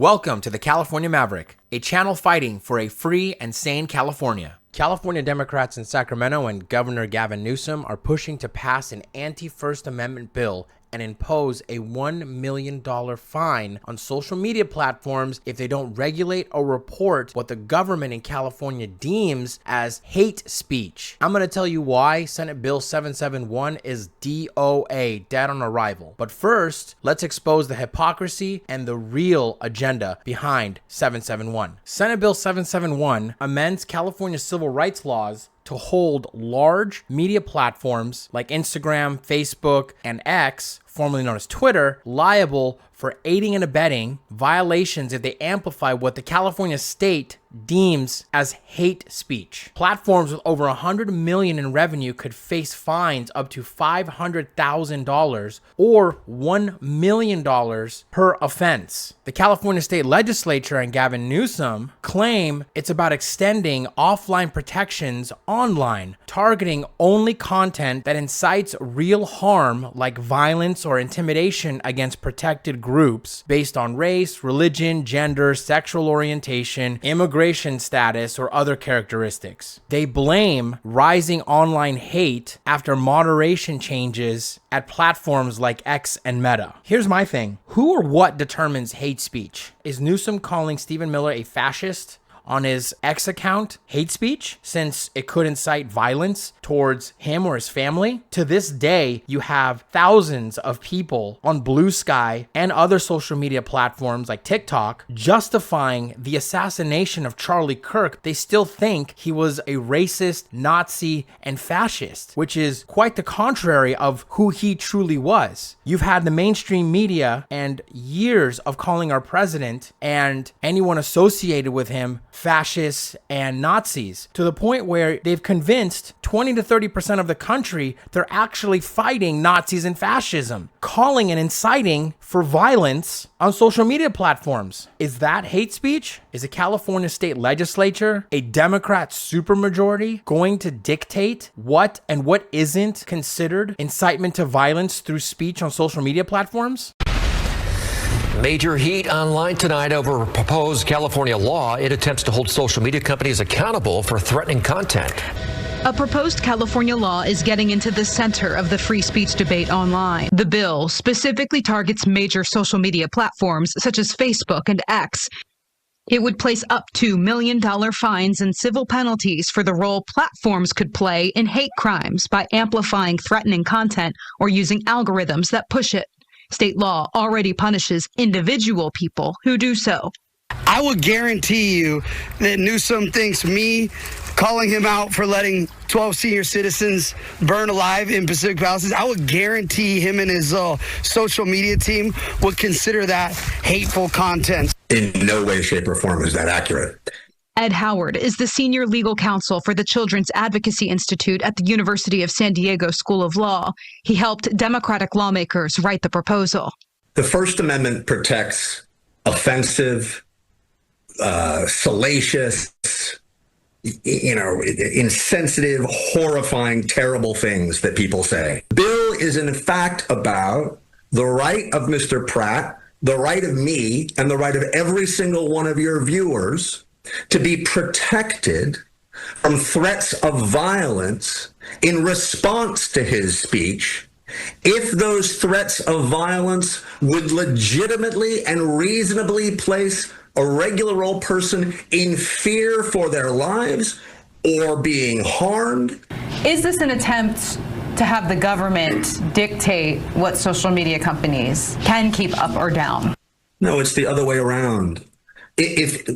Welcome to the California Maverick, a channel fighting for a free and sane California. California Democrats in Sacramento and Governor Gavin Newsom are pushing to pass an anti-First Amendment bill and impose a $1 million fine on social media platforms if they don't regulate or report what the government in California deems as hate speech. I'm going to tell you why Senate Bill 771 is DOA, dead on arrival. But first, let's expose the hypocrisy and the real agenda behind 771. Senate Bill 771 amends California civil rights laws to hold large media platforms like Instagram, Facebook, and X, formerly known as Twitter, liable for aiding and abetting violations if they amplify what the California state deems as hate speech. Platforms with over $100 million in revenue could face fines up to $500,000 or $1 million per offense. The California State Legislature and Gavin Newsom claim it's about extending offline protections online, targeting only content that incites real harm like violence or intimidation against protected groups based on race, religion, gender, sexual orientation, immigration status, or other characteristics. They blame rising online hate after moderation changes at platforms like X and Meta. Here's my thing. Who or what determines hate speech? Is Newsom calling Stephen Miller a fascist on his X account hate speech, since it could incite violence towards him or his family? To this day, you have thousands of people on Blue Sky and other social media platforms like TikTok justifying the assassination of Charlie Kirk. They still think he was a racist, Nazi, and fascist, which is quite the contrary of who he truly was. You've had the mainstream media and years of calling our president and anyone associated with him fascists and Nazis, to the point where they've convinced 20 to 30% of the country they're actually fighting Nazis and fascism, calling and inciting for violence on social media platforms. Is that hate speech? Is the California State Legislature, a Democrat supermajority, going to dictate what and what isn't considered incitement to violence through speech on social media platforms? Major heat online tonight over a proposed California law. It attempts to hold social media companies accountable for threatening content. A proposed California law is getting into the center of the free speech debate online. The bill specifically targets major social media platforms such as Facebook and X. It would place up to $1 million fines and civil penalties for the role platforms could play in hate crimes by amplifying threatening content or using algorithms that push it. State law already punishes individual people who do so. I will guarantee you that Newsom thinks me calling him out for letting 12 senior citizens burn alive in Pacific Palisades, I would guarantee him and his social media team would consider that hateful content. In no way, shape, or form is that accurate. Ed Howard is the senior legal counsel for the Children's Advocacy Institute at the University of San Diego School of Law. He helped Democratic lawmakers write the proposal. The First Amendment protects offensive, salacious, insensitive, horrifying, terrible things that people say. The bill is in fact about the right of Mr. Pratt, the right of me, and the right of every single one of your viewers to be protected from threats of violence in response to his speech if those threats of violence would legitimately and reasonably place a regular old person in fear for their lives or being harmed. Is this an attempt to have the government dictate what social media companies can keep up or down? No, it's the other way around.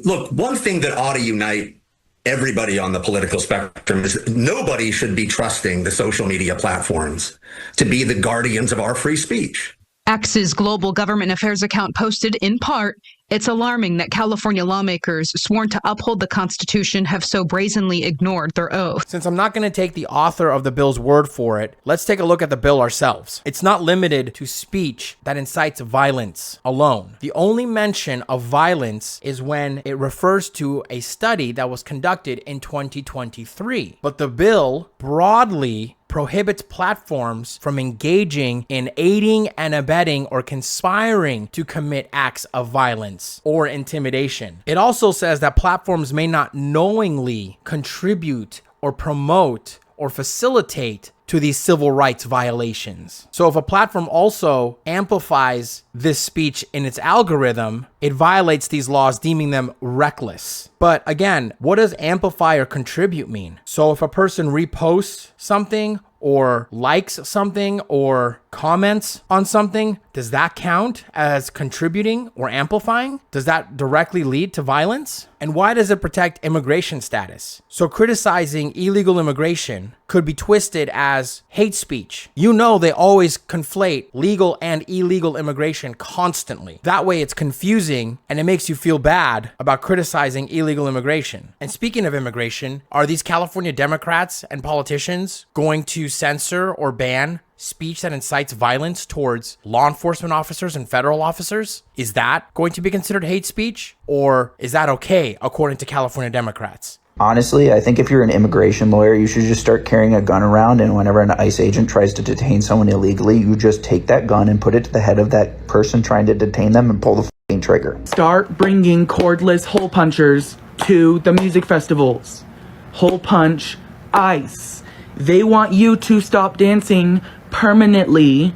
Look, one thing that ought to unite everybody on the political spectrum is nobody should be trusting the social media platforms to be the guardians of our free speech. X's global government affairs account posted in part, it's alarming that California lawmakers sworn to uphold the Constitution have so brazenly ignored their oath. Since I'm not going to take the author of the bill's word for it, let's take a look at the bill ourselves. It's not limited to speech that incites violence alone. The only mention of violence is when it refers to a study that was conducted in 2023. But the bill broadly prohibits platforms from engaging in aiding and abetting or conspiring to commit acts of violence or intimidation. It also says that platforms may not knowingly contribute or promote or facilitate to these civil rights violations. So if a platform also amplifies this speech in its algorithm, it violates these laws, deeming them reckless. But again, what does amplify or contribute mean? So if a person reposts something or likes something or comments on something, does that count as contributing or amplifying? Does that directly lead to violence? And why does it protect immigration status? So criticizing illegal immigration could be twisted as hate speech. You know, they always conflate legal and illegal immigration constantly. That way it's confusing and it makes you feel bad about criticizing illegal immigration. And speaking of immigration, are these California Democrats and politicians going to censor or ban speech that incites violence towards law enforcement officers and federal officers? Is that going to be considered hate speech? Or is that okay, according to California Democrats? Honestly, I think if you're an immigration lawyer, you should just start carrying a gun around, and whenever an ICE agent tries to detain someone illegally, you just take that gun and put it to the head of that person trying to detain them and pull the f***ing trigger. Start bringing cordless hole punchers to the music festivals. Hole punch ICE. They want you to stop dancing permanently.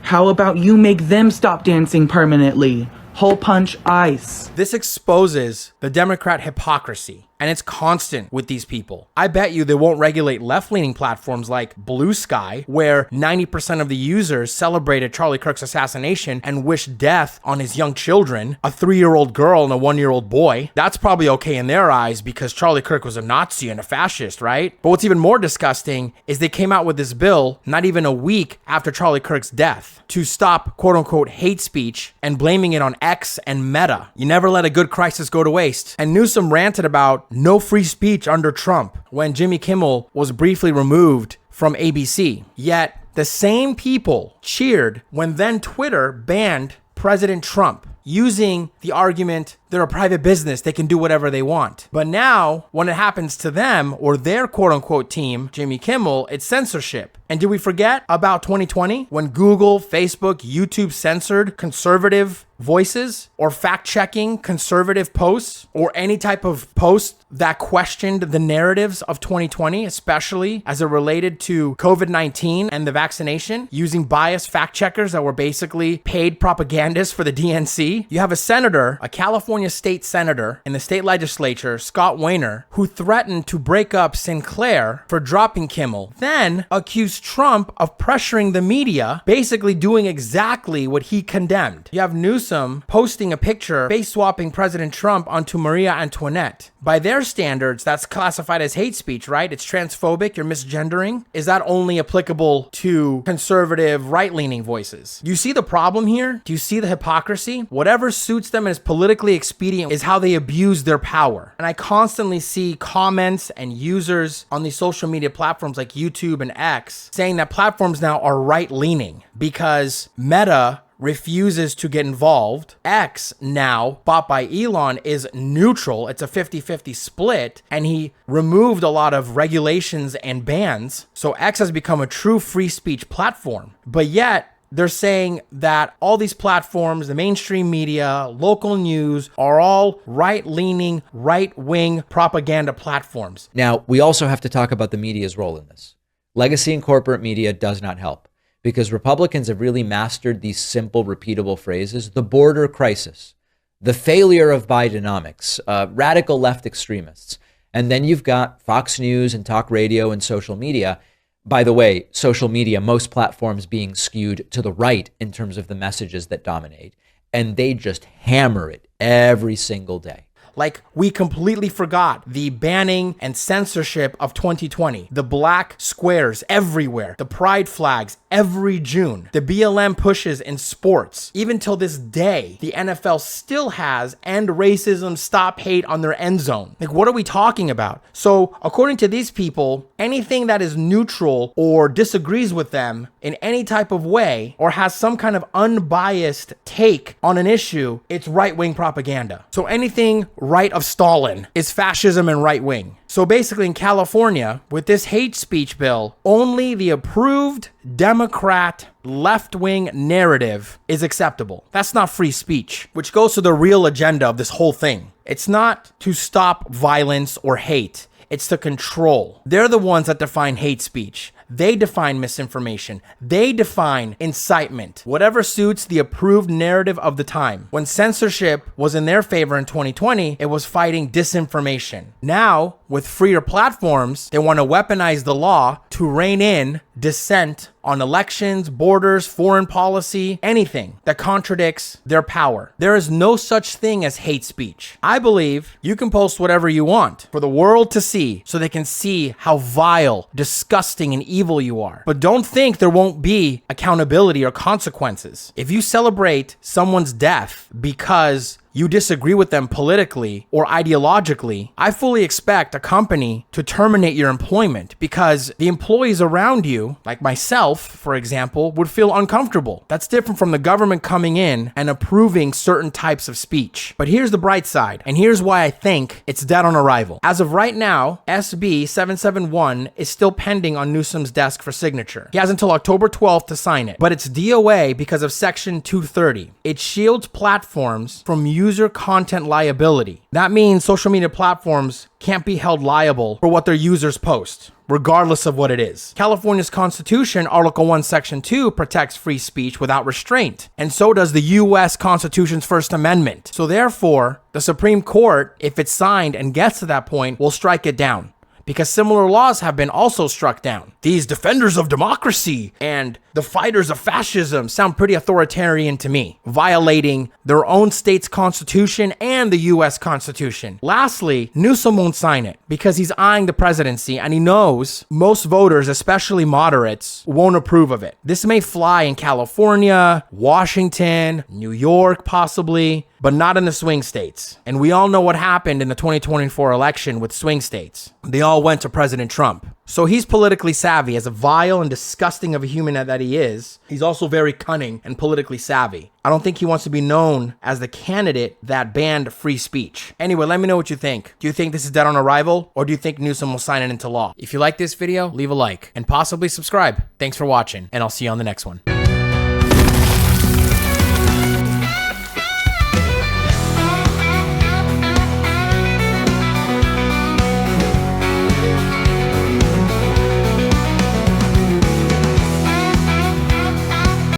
How about you make them stop dancing permanently? Hole punch ICE. This exposes the Democrat hypocrisy, and it's constant with these people. I bet you they won't regulate left-leaning platforms like Blue Sky, where 90% of the users celebrated Charlie Kirk's assassination and wished death on his young children, a 3-year-old girl and a 1-year-old boy. That's probably okay in their eyes because Charlie Kirk was a Nazi and a fascist, right? But what's even more disgusting is they came out with this bill not even a week after Charlie Kirk's death to stop quote-unquote hate speech and blaming it on X and Meta. You never let a good crisis go to waste. And Newsom ranted about no free speech under Trump when Jimmy Kimmel was briefly removed from ABC. Yet the same people cheered when then Twitter banned President Trump, using the argument they're a private business, they can do whatever they want. But now, when it happens to them or their quote-unquote team, Jimmy Kimmel, it's censorship. And did we forget about 2020 when Google, Facebook, YouTube censored conservative voices or fact-checking conservative posts or any type of post that questioned the narratives of 2020, especially as it related to COVID-19 and the vaccination, using biased fact-checkers that were basically paid propagandists for the DNC? You have a senator, a California state senator in the state legislature, Scott Wayner, who threatened to break up Sinclair for dropping Kimmel, then accused Trump of pressuring the media, basically doing exactly what he condemned. You have Newsom posting a picture face swapping President Trump onto Maria Antoinette. By their standards, that's classified as hate speech, right? It's transphobic, you're misgendering. Is that only applicable to conservative, right-leaning voices? You see the problem here? Do you see the hypocrisy? Whatever suits them and is politically expedient is how they abuse their power. And I constantly see comments and users on these social media platforms like YouTube and X saying that platforms now are right-leaning because Meta refuses to get involved. X, now bought by Elon, is neutral. It's a 50-50 split, and he removed a lot of regulations and bans. So X has become a true free speech platform. But yet, they're saying that all these platforms, the mainstream media, local news, are all right-leaning, right-wing propaganda platforms. Now, we also have to talk about the media's role in this. Legacy and corporate media does not help, because Republicans have really mastered these simple, repeatable phrases: the border crisis, the failure of Bidenomics, radical left extremists. And then you've got Fox News and talk radio and social media. By the way, social media, most platforms being skewed to the right in terms of the messages that dominate. And they just hammer it every single day. Like, we completely forgot the banning and censorship of 2020, the black squares everywhere, the pride flags every June, the BLM pushes in sports. Even till this day, the NFL still has "end racism, stop hate" on their end zone. Like, what are we talking about? So, according to these people, anything that is neutral or disagrees with them in any type of way or has some kind of unbiased take on an issue, it's right-wing propaganda. So anything right of Stalin is fascism and right wing. So basically in California, with this hate speech bill, only the approved Democrat left-wing narrative is acceptable. That's not free speech, which goes to the real agenda of this whole thing. It's not to stop violence or hate. It's to control. They're the ones that define hate speech. They define misinformation. They define incitement. Whatever suits the approved narrative of the time. When censorship was in their favor in 2020, it was fighting disinformation. Now, with freer platforms, they want to weaponize the law to rein in dissent on elections, borders, foreign policy, anything that contradicts their power. There is no such thing as hate speech. I believe you can post whatever you want for the world to see so they can see how vile, disgusting, and evil you are. But don't think there won't be accountability or consequences. If you celebrate someone's death because you disagree with them politically or ideologically, I fully expect a company to terminate your employment because the employees around you, like myself, for example, would feel uncomfortable. That's different from the government coming in and approving certain types of speech. But here's the bright side, and here's why I think it's dead on arrival. As of right now, SB 771 is still pending on Newsom's desk for signature. He has until October 12th to sign it, but it's DOA because of Section 230. It shields platforms from user content liability. That means social media platforms can't be held liable for what their users post, regardless of what it is. California's Constitution, Article 1, Section 2, protects free speech without restraint, and so does the U.S. Constitution's First Amendment. So therefore, the Supreme Court, if it's signed and gets to that point, will strike it down, because similar laws have been also struck down. These defenders of democracy and the fighters of fascism sound pretty authoritarian to me, violating their own state's constitution and the U.S. Constitution. Lastly, Newsom won't sign it because he's eyeing the presidency and he knows most voters, especially moderates, won't approve of it. This may fly in California, Washington, New York possibly, but not in the swing states. And we all know what happened in the 2024 election with swing states. They all went to President Trump. So he's politically savvy. As a vile and disgusting of a human that he is, he's also very cunning and politically savvy. I don't think he wants to be known as the candidate that banned free speech. Anyway, let me know what you think. Do you think this is dead on arrival, or do you think Newsom will sign it into law? If you like this video, leave a like and possibly subscribe. Thanks for watching, and I'll see you on the next one.